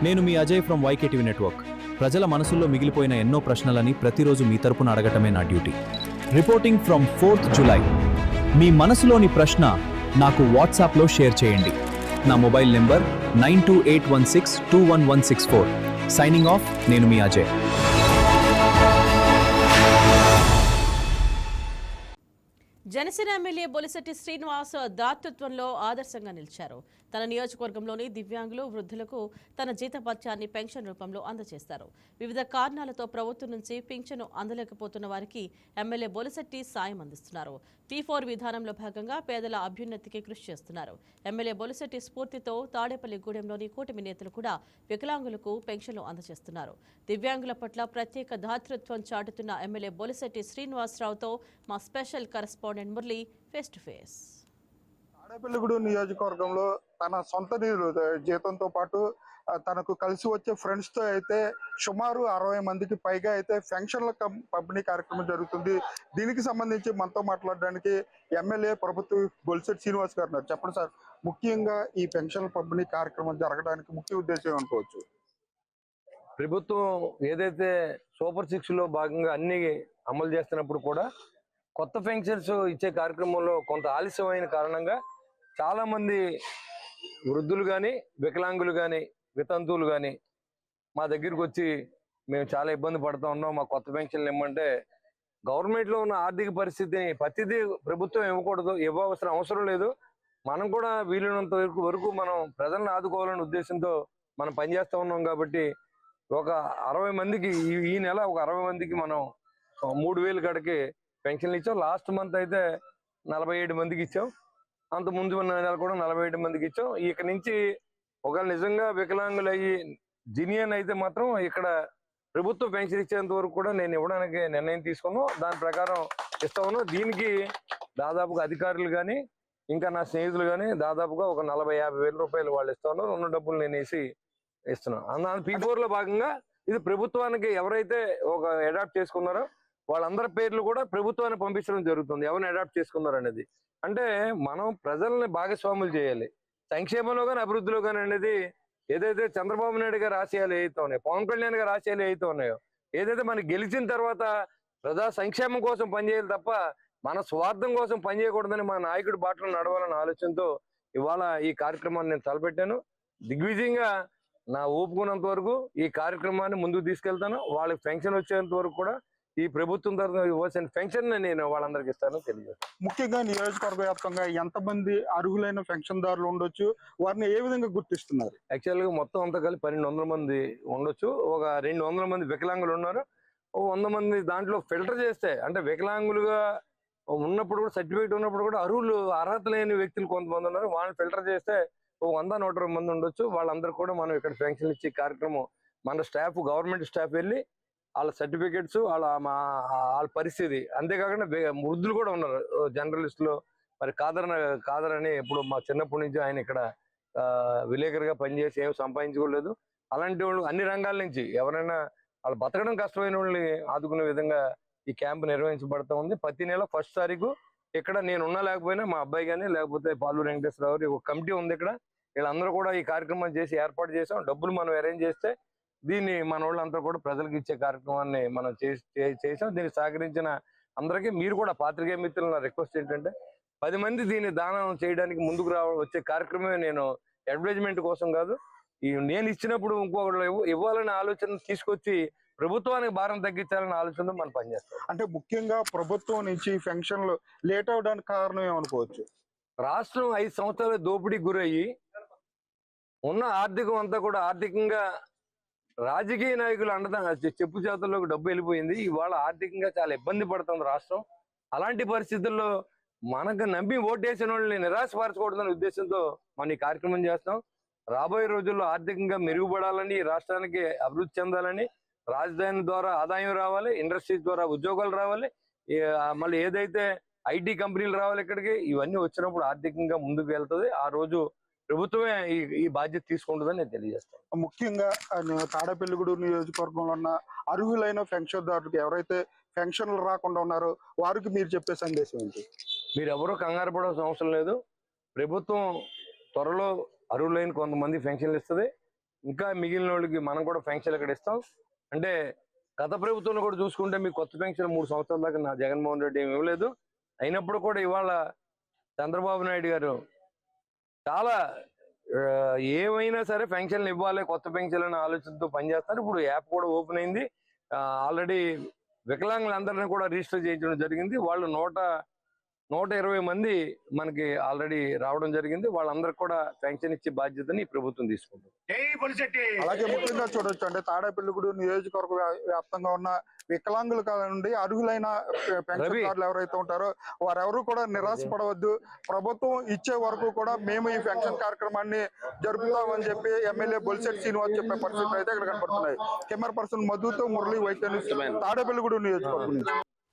నేను మీ Ajay from వైకేటీవీ network. ప్రజల మనసుల్లో మిగిలిపోయిన ఎన్నో ప్రశ్నలని ప్రతిరోజు మీ తరపున అడగటమే నా duty. Reporting from 4th July. మీ మనసులోని ప్రశ్న నాకు వాట్సాప్లో షేర్ చేయండి. నా మొబైల్ నెంబర్ 9281621164. Signing off. నేను మీ అజయ్. జనసేన ఎమ్మెల్యే బొలిశెట్టి శ్రీనివాస్ దాతృత్వంలో ఆదర్శంగా నిలిచారు. తన నియోజకవర్గంలోని దివ్యాంగులు, వృద్ధులకు తన జీతభత్యాన్ని పెన్షన్ రూపంలో అందజేస్తారు. వివిధ కారణాలతో ప్రభుత్వం నుంచి పింఛను అందలేకపోతున్న వారికి ఎమ్మెల్యే బొలిశెట్టి సాయం అందిస్తున్నారు. P4 విధానంలో భాగంగా పేదల అభ్యున్నతికి కృషి చేస్తున్నారు. ఎమ్మెల్యే బొలిశెట్టి స్ఫూర్తితో తాడేపల్లిగూడెంలోని కూటమి నేతలు కూడా వికలాంగులకు పెన్షన్లు అందజేస్తున్నారు. దివ్యాంగుల పట్ల ప్రత్యేక దాతృత్వం చాటుతున్న ఎమ్మెల్యే బొలిశెట్టి శ్రీనివాసరావుతో మా special correspondent Murali face to face. Tadepalligudem నియోజకవర్గంలో తన సొంత నిధులు జీతంతో పాటు తనకు కలిసి వచ్చే ఫ్రెండ్స్ తో అయితే సుమారు 60 మందికి పైగా అయితే పెన్షన్ల పంపిణీ కార్యక్రమం జరుగుతుంది. దీనికి సంబంధించి మనతో మాట్లాడడానికి ఎమ్మెల్యే ప్రభుత్వ బొలిశెట్టి శ్రీనివాస్ గారు ఉన్నారు. చెప్పండి సార్, ముఖ్యంగా ఈ పెన్షన్ల పంపిణీ కార్యక్రమం జరగడానికి ముఖ్య ఉద్దేశం అనుకోవచ్చు? ప్రభుత్వం ఏదైతే సూపర్ 6 లో భాగంగా అన్ని అమలు చేస్తున్నప్పుడు కూడా కొత్త పెన్షన్స్ ఇచ్చే కార్యక్రమంలో కొంత ఆలస్యమైన కారణంగా చాలా మంది వృద్ధులు కానీ, వికలాంగులు కానీ, వితంతువులు కానీ మా దగ్గరికి వచ్చి మేము చాలా ఇబ్బంది పడుతూ ఉన్నాం, మా కొత్త పెన్షన్లు ఇవ్వమంటే గవర్నమెంట్లో ఉన్న ఆర్థిక పరిస్థితిని ప్రతిదీ ప్రభుత్వం అవసరం లేదు. మనం కూడా వీలైనంత వరకు మనం ప్రజలను ఆదుకోవాలనే ఉద్దేశంతో మనం పనిచేస్తూ ఉన్నాం. కాబట్టి ఒక 60 మందికి ఈ నెల ఒక 60 మందికి మనం 3000 కాడికి పెన్షన్లు ఇచ్చాం. లాస్ట్ మంత్ అయితే 47 మందికి ఇచ్చాం. అంత ముందు ఉన్న నెల కూడా 47 మందికి ఇచ్చాం. ఇక నుంచి ఒకవేళ నిజంగా వికలాంగులు అయ్యి జినియన్ అయితే మాత్రం ఇక్కడ ప్రభుత్వ పెన్షన్ ఇచ్చేంత వరకు కూడా నేను ఇవ్వడానికి నిర్ణయం తీసుకున్నాను. దాని ప్రకారం ఇస్తాను. దీనికి దాదాపుగా అధికారులు కానీ, ఇంకా నా స్నేహితులు కానీ దాదాపుగా ఒక 40-50 వేల రూపాయలు వాళ్ళు ఇస్తాను. ఉన్న డబ్బులు నేను వేసి ఇస్తున్నాను. P4 లో భాగంగా ఇది ప్రభుత్వానికి ఎవరైతే ఒక అడాప్ట్ చేసుకున్నారో వాళ్ళందరి పేర్లు కూడా ప్రభుత్వాన్ని పంపించడం జరుగుతుంది. ఎవరిని అడాప్ట్ చేసుకున్నారు అనేది. అంటే మనం ప్రజల్ని భాగస్వాములు చేయాలి. సంక్షేమంలో కానీ, అభివృద్ధిలో కానీ అనేది ఏదైతే చంద్రబాబు నాయుడు గారి ఆశయాలు ఏదైతే ఉన్నాయో, పవన్ కళ్యాణ్ గారి ఆశయాలు ఏదైతే ఉన్నాయో, ఏదైతే మనకి గెలిచిన తర్వాత ప్రజా సంక్షేమం కోసం పనిచేయాలి తప్ప మన స్వార్థం కోసం పనిచేయకూడదని మా నాయకుడి బాటలో నడవాలన్న ఆలోచనతో ఇవాళ ఈ కార్యక్రమాన్ని నేను తలపెట్టాను. దిగ్విజయంగా నా ఒప్పుకున్నంత వరకు ఈ కార్యక్రమాన్ని ముందుకు తీసుకెళ్తాను. వాళ్ళకి పెన్షన్ వచ్చేంత వరకు కూడా ఈ ప్రభుత్వం తరఫున ఇవ్వాల్సిన పెన్షన్ నేను వాళ్ళందరికి ఇస్తాను తెలియదు. ముఖ్యంగా నియోజకవర్గ వ్యాప్తంగా ఎంతమంది అర్హులైన పెన్షన్దారులు ఉండొచ్చు, వారిని ఏ విధంగా గుర్తిస్తున్నారు? యాక్చువల్గా మొత్తం అంతా కలిపి 1200 మంది ఉండొచ్చు. ఒక 200 మంది వికలాంగులు ఉన్నారు. 100 మంది దాంట్లో ఫిల్టర్ చేస్తే, అంటే వికలాంగులుగా ఉన్నప్పుడు కూడా సర్టిఫికేట్ ఉన్నప్పుడు కూడా అర్హత లేని వ్యక్తులు కొంతమంది ఉన్నారు. వాళ్ళని ఫిల్టర్ చేస్తే 100-120 మంది ఉండొచ్చు. వాళ్ళందరూ కూడా మనం ఇక్కడ పెన్షన్ ఇచ్చే కార్యక్రమం మన స్టాఫ్, గవర్నమెంట్ స్టాఫ్ వెళ్ళి వాళ్ళ సర్టిఫికేట్స్, వాళ్ళ పరిస్థితి, అంతేకాకుండా వృద్ధులు కూడా ఉన్నారు జర్నలిస్టులు. మరి కాదర్ అని ఇప్పుడు మా చిన్నప్పటి నుంచి ఆయన ఇక్కడ విలేకరుగా పనిచేసి ఏం సంపాదించుకోలేదు. అలాంటి వాళ్ళు అన్ని రంగాల నుంచి ఎవరైనా వాళ్ళు బతకడం కష్టమైన వాళ్ళని ఆదుకునే విధంగా ఈ క్యాంప్ నిర్వహించబడతా ఉంది. ప్రతి నెల 1st తారీఖు ఇక్కడ నేను ఉన్నా లేకపోయినా మా అబ్బాయి కానీ, లేకపోతే పాలూరు వెంకటేశ్వరరావు గారు ఒక కమిటీ ఉంది ఇక్కడ, వీళ్ళందరూ కూడా ఈ కార్యక్రమం చేసి ఏర్పాటు చేసాం. డబ్బులు మనం అరేంజ్ చేస్తే దీన్ని మన వాళ్ళంతా కూడా ప్రజలకు ఇచ్చే కార్యక్రమాన్ని మనం చేసాం. దీన్ని సహకరించిన అందరికీ, మీరు కూడా పాత్రికేయ మిత్రులు, నా రిక్వెస్ట్ ఏంటంటే 10 మంది దీన్ని దానం చేయడానికి ముందుకు వచ్చే కార్యక్రమమే. నేను అడ్వర్టైజ్మెంట్ కోసం కాదు, నేను ఇచ్చినప్పుడు ఇంకొకళ్ళు ఇవ్వాలనే ఆలోచన తీసుకొచ్చి ప్రభుత్వానికి భారం తగ్గించాలనే ఆలోచనతో మనం పనిచేస్తాం. అంటే ముఖ్యంగా ప్రభుత్వం నుంచి పెన్షన్లు లేట్ అవడానికి కారణం ఏమనుకోవచ్చు? రాష్ట్రం 5 సంవత్సరాల దోపిడీకి గురయ్యి ఉన్న ఆర్థికం అంతా కూడా ఆర్థికంగా రాజకీయ నాయకులు చెప్పు చేతుల్లోకి డబ్బు వెళ్ళిపోయింది. ఇవాళ ఆర్థికంగా చాలా ఇబ్బంది పడుతుంది రాష్ట్రం. అలాంటి పరిస్థితుల్లో మనకు నమ్మి ఓటేసిన వాళ్ళని నిరాశపరచకూడదనే ఉద్దేశంతో మనం ఈ కార్యక్రమం చేస్తాం. రాబోయే రోజుల్లో ఆర్థికంగా మెరుగుపడాలని, రాష్ట్రానికి అభివృద్ధి చెందాలని, రాజధాని ద్వారా ఆదాయం రావాలి, ఇండస్ట్రీస్ ద్వారా ఉద్యోగాలు రావాలి, మళ్ళీ ఏదైతే ఐటీ కంపెనీలు రావాలి ఇక్కడికి, ఇవన్నీ వచ్చినప్పుడు ఆర్థికంగా ముందుకు వెళ్తుంది. ఆ రోజు ప్రభుత్వమే ఈ బాధ్యత తీసుకుంటుందని నేను తెలియజేస్తాను. ముఖ్యంగా తాడేపల్లిగూడెం నియోజకవర్గంలో ఉన్న అర్హులైన పెన్షన్దారులకు ఎవరైతే పెన్షన్లు రాకుండా ఉన్నారో వారికి మీరు చెప్పే సందేశం ఏంటి? మీరు ఎవరూ కంగారు పడాల్సిన అవసరం లేదు. ప్రభుత్వం త్వరలో అర్హులైన కొంతమంది పెన్షన్లు ఇస్తుంది. ఇంకా మిగిలిన వాళ్ళకి మనం కూడా పెన్షన్లు ఇక్కడ ఇస్తాం. అంటే గత ప్రభుత్వంలో కూడా చూసుకుంటే మీకు కొత్త పెన్షన్ 3 సంవత్సరాల దాకా నా జగన్మోహన్ రెడ్డి ఏమి ఇవ్వలేదు. అయినప్పుడు కూడా ఇవాళ చంద్రబాబు నాయుడు గారు చాలా ఏమైనా సరే పెన్షన్లు ఇవ్వాలి, కొత్త పెన్షన్లు అనే ఆలోచనతో పనిచేస్తారు. ఇప్పుడు యాప్ కూడా ఓపెన్ అయింది. ఆల్రెడీ వికలాంగులందరినీ కూడా రిజిస్టర్ చేయించడం జరిగింది. వాళ్ళు 120 మంది మనకి ఆల్రెడీ రావడం జరిగింది. వాళ్ళందరికీ కూడా పెన్షన్ ఇచ్చే బాధ్యతని ఈ ప్రభుత్వం తీసుకుంటుంది. అలాగే ముఖ్యంగా చూడొచ్చు అంటే తాడేపల్లిగూడు నియోజకవర్గ వ్యాప్తంగా ఉన్న వికలాంగులు కానివ్వండి, అర్హులైన పెన్షన్దారులు ఎవరైతే ఉంటారో వారెవరూ కూడా నిరాశపడవద్దు. ప్రభుత్వం ఇచ్చే వరకు కూడా మేము ఈ పెన్షన్ కార్యక్రమాన్ని జరుపుతామని చెప్పి ఎమ్మెల్యే బొలిశెట్టి శ్రీనివాస్ చెప్పే పరిస్థితులు అయితే ఇక్కడ కనపడుతున్నాయి. కెమెరా పర్సన్ మధుతో మురళి వైద్య తాడేపల్లిగూడు నియోజకవర్గం నుంచి.